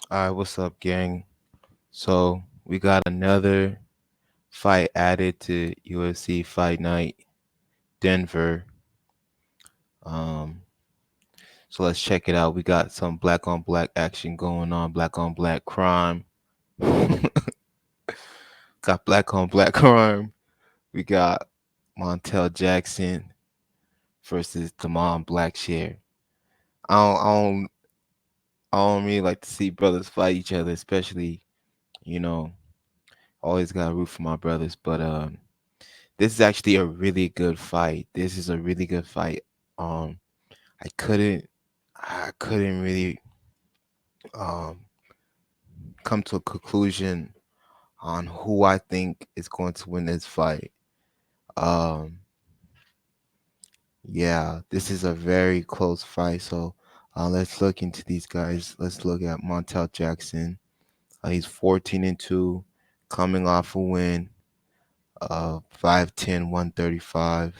All right, what's up, gang? So we got another fight added to UFC Fight Night Denver. Um, so let's check it out. We got some black on black action going on, black on black crime. Got black on black crime. We got Montel Jackson versus Damon Blackshear. I don't, I don't, I don't really like to see brothers fight each other, especially you know. Always gotta root for my brothers, but this is actually a really good fight. This is a really good fight. Um, I couldn't, I couldn't really um come to a conclusion on who I think is going to win this fight. Um, yeah, this is a very close fight. So, let's look into these guys. Let's look at Montel Jackson. He's 14-2, coming off a win. 5'10", 135,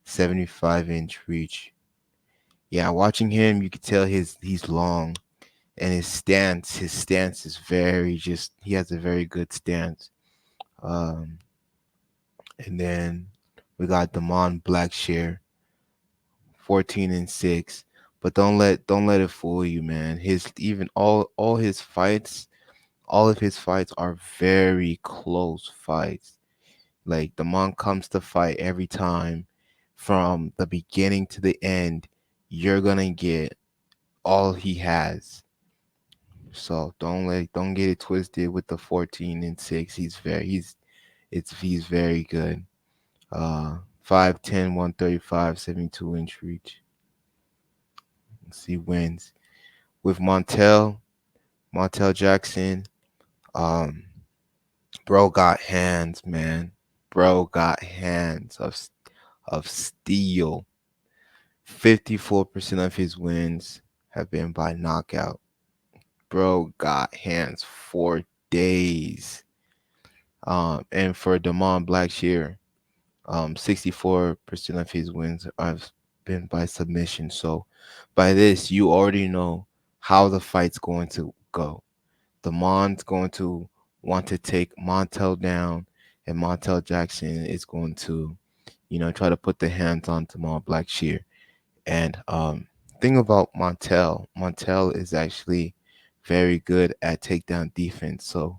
75-inch reach. Yeah, watching him, you can tell he's long, and his stance is very just. He has a very good stance. Um, and then we got Damon Blackshear, 14-6. But don't let it fool you, man. His even all his fights, all of his fights are very close fights. Like the monk comes to fight every time, from the beginning to the end, you're gonna get all he has. So don't get it twisted with the 14-6. He's very good. 5'10", 135, 72-inch reach. Let's see wins. With Montel Jackson, um, bro got hands, man. Bro got hands of steel. 54% of his wins have been by knockout. Bro got hands for days. And for Damon Blackshear, 64% of his wins have been by submission. So by this, you already know how the fight's going to go. Damon's going to want to take Montel down, and Montel Jackson is going to, try to put the hands on Damon Blackshear. And thing about Montel is actually very good at takedown defense. So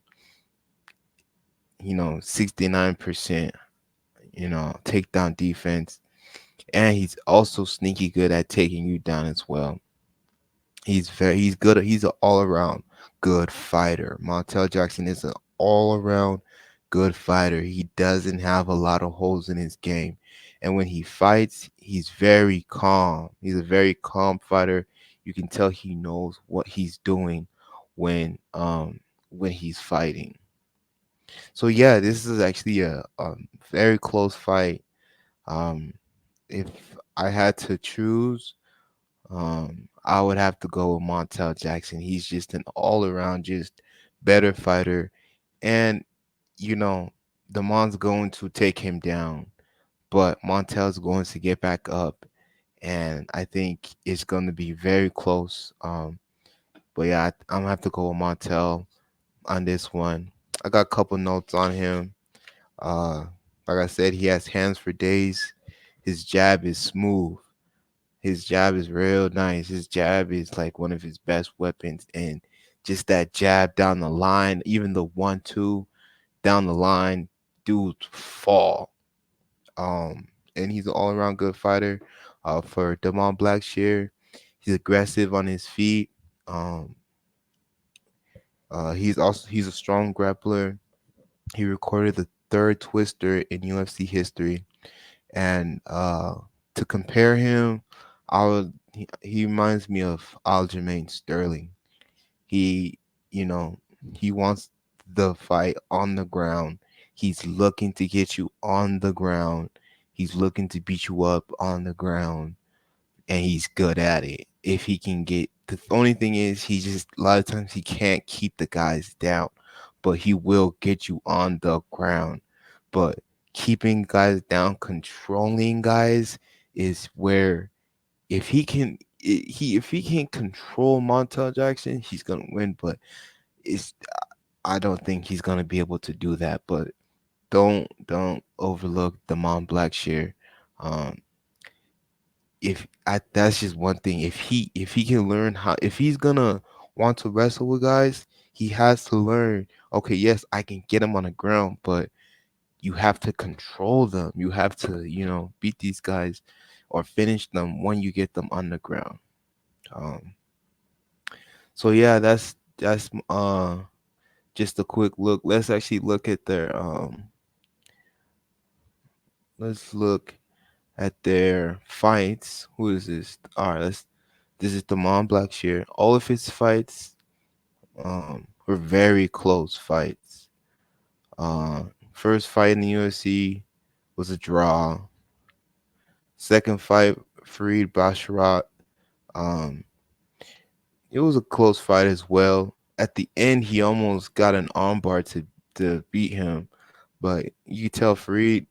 69%, takedown defense, and he's also sneaky good at taking you down as well. He's good. He's an all around good fighter. Montel Jackson is an all around good fighter. He doesn't have a lot of holes in his game, and when he fights, he's very calm. He's a very calm fighter. You can tell he knows what he's doing when he's fighting. So yeah, this is actually a very close fight. Um, if I had to choose, I would have to go with Montel Jackson. He's just an all around, just better fighter. And, you know, Damon's going to take him down, but Montel's going to get back up. And I think it's going to be very close. But yeah, I'm going to have to go with Montel on this one. I got a couple notes on him. Uh, like I said, he has hands for days. His jab is smooth. His jab is real nice. His jab is like one of his best weapons. And just that jab down the line, even the 1-2 down the line, dudes fall. And he's an all around good fighter. For Damon Blackshear, he's aggressive on his feet. Um, he's a strong grappler. He recorded the third twister in UFC history. And to compare him, he reminds me of Aljamain Sterling. He, you know, he wants the fight on the ground. He's looking to get you on the ground. He's looking to beat you up on the ground, and he's good at it. If he can get the only thing is he just a lot of times he can't keep the guys down, but he will get you on the ground. But keeping guys down, controlling guys is where if he can he if he can control Montel Jackson, he's gonna win. But it's I don't think he's gonna be able to do that. But don't overlook Damon Blackshear. Um, if I that's just one thing. If he can learn how, if he's gonna want to wrestle with guys, he has to learn. Okay, yes, I can get him on the ground, but you have to control them. You have to, beat these guys or finish them when you get them on the ground. Um, so yeah, that's just a quick look. Let's actually look at their let's look at their fights. Who is this? All right, this is Damon Blackshear. All of his fights were very close fights. First fight in the UFC was a draw. Second fight, Fareed Basharat. Um, it was a close fight as well. At the end, he almost got an armbar to beat him, but you tell Fareed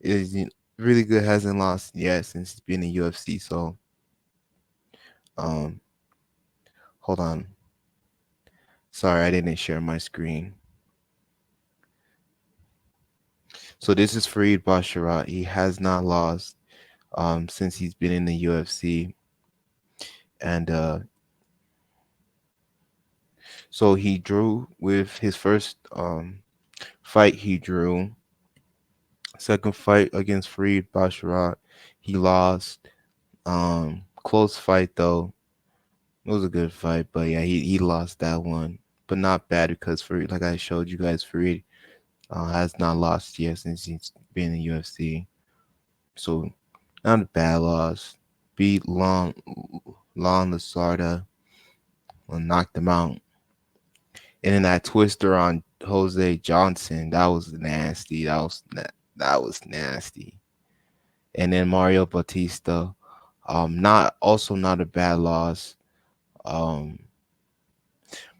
is really good. Hasn't lost yet since he's been in UFC. So, um, hold on. Sorry, I didn't share my screen. So this is Fareed Basharat. He has not lost since he's been in the UFC, and so he drew with his first fight. He drew. Second fight against Fareed Basharat, he lost. Close fight though. It was a good fight, but yeah, he lost that one. But not bad because Fareed, like I showed you guys, Fareed has not lost yet since he's been in UFC. So not a bad loss. Beat Lon Lasarda and knocked him out. And then that twister on Jose Johnson, that was nasty. That was nasty. And then Mario Batista, not a bad loss. Um,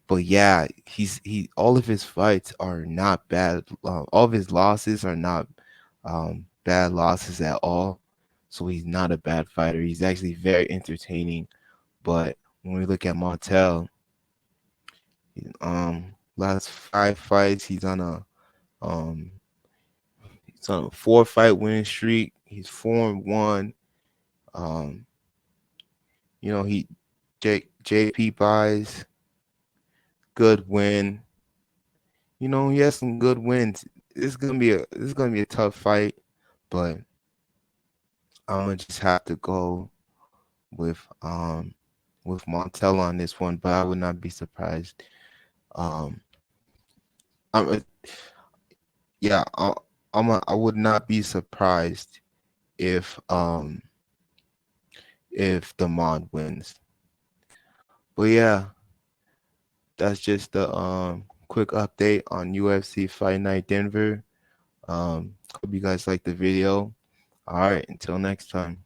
but yeah, he all of his fights are not bad. All of his losses are not bad losses at all. So he's not a bad fighter. He's actually very entertaining. But when we look at Montel, last 5 fights um he's on a 4 fight winning streak. He's 4-1. Um, he JP buys good win. He has some good wins. This is gonna be a tough fight, but I'm gonna just have to go with with Montel on this one. But I would not be surprised. Um, I'm a, yeah, I would not be surprised if Demond wins. But yeah, that's just the quick update on UFC Fight Night Denver. Hope you guys like the video. All right, until next time.